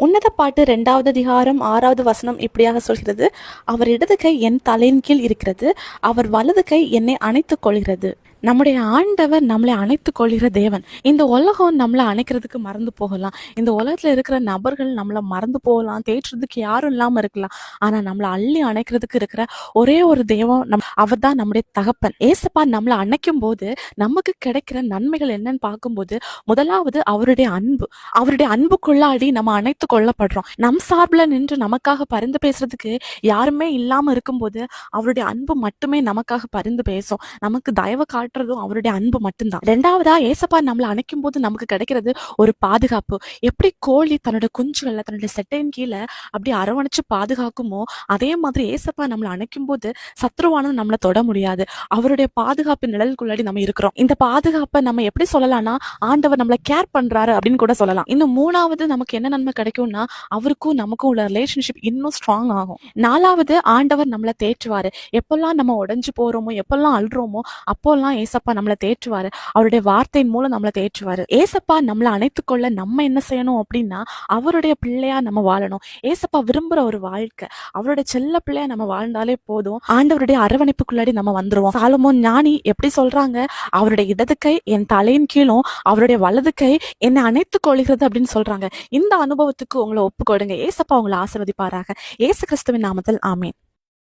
உன்னத பாட்டு 2வது அதிகாரம் 6வது வசனம் இப்படியாக சொல்கிறது, அவர் இடது கை என் தலையின் கீழ் இருக்கிறது, அவர் வலது கை என்னை அணைத்துக் கொள்கிறது. நம்முடைய ஆண்டவர் நம்மளை அணைத்துக் கொள்கிற தேவன். இந்த உலகம் நம்மளை அணைக்கிறதுக்கு மறந்து போகலாம், இந்த உலகத்துல இருக்கிற நபர்கள் நம்மளை மறந்து போகலாம், தேற்றுறதுக்கு யாரும் இல்லாம இருக்கலாம். ஆனா நம்மளை அள்ளி அணைக்கிறதுக்கு இருக்கிற ஒரே ஒரு தெய்வம் அவர் தான் நம்முடைய தகப்பன். ஏசப்பா நம்மளை அணைக்கும் போது நமக்கு கிடைக்கிற நன்மைகள் என்னன்னு பார்க்கும்போது, முதலாவது அவருடைய அன்பு. அவருடைய அன்புக்குள்ளாடி நம்ம அணைத்து கொள்ளப்படுறோம். நம் சார்பில் நின்று நமக்காக பரிந்து பேசுறதுக்கு யாருமே இல்லாம இருக்கும்போது அவருடைய அன்பு மட்டுமே நமக்காக பரிந்து பேசும். நமக்கு தயவு காட்டுறதும் அவருடைய அன்பு மட்டும்தான். 2வதா ஏசப்பா நம்மளை அணைக்கும் போது நமக்கு கிடைக்கிறது ஒரு பாதுகாப்பு. எப்படி கோழி தன்னோட குஞ்சுகளை தன்னுடைய செட்டையின் கீழே அப்படி அரவணைச்சு பாதுகாக்குமோ, அதே மாதிரி ஏசப்பா நம்மளை அணைக்கும் போது சத்ருவானும் நம்மளை தொட முடியாது. அவருடைய பாதுகாப்பு நிழலுக்குள்ளாடி நம்ம இருக்கிறோம். இந்த பாதுகாப்பை நம்ம எப்படி சொல்லலாம்னா, ஆண்டவர் நம்மளை கேர் பண்றாரு அப்படின்னு கூட சொல்லலாம். இன்னும் 3வது நமக்கு என்ன நன்மை கிடைக்கும்னா, அவருக்கும் நமக்கும் உள்ள ரிலேஷன்ஷிப் இன்னும் ஸ்ட்ராங் ஆகும். 4வது ஆண்டவர் நம்மளை தேற்றுவாரு. எப்பெல்லாம் நம்ம உடைஞ்சு போறோமோ, எப்பெல்லாம் அழுறோமோ, அப்போல்லாம் ஏசப்பா நம்மளை தேற்றுவாரு. அவருடைய வார்த்தையின் மூலம் நம்மளை தேற்றுவாரு. ஏசப்பா நம்மளை அணைத்துக் கொள்ள நம்ம என்ன செய்யணும் அப்படின்னா, அவருடைய பிள்ளையா நம்ம வாழணும். ஏசப்பா விரும்புற ஒரு வாழ்க்கை, அவருடைய செல்ல பிள்ளையா நம்ம வாழ்ந்தாலே போதும். ஆண்டவருடைய அரவணைப்புக்குள்ளாடி நம்ம வந்துருவோம். சாலமோன் ஞானி எப்படி சொல்றாங்க, அவருடைய இடது கை என் தலையின் கீழும், அவருடைய வலது கை என்னை அணைத்துக் கொள்கிறது அப்படின்னு சொல்றாங்க. இந்த அனுபவத்துக்கு உங்களை ஒப்பு கொடுங்க. ஏசப்பா உங்களை ஆசீர்வதிப்பாராக. இயேசு கிறிஸ்துவின் நாமத்தில் ஆமென்.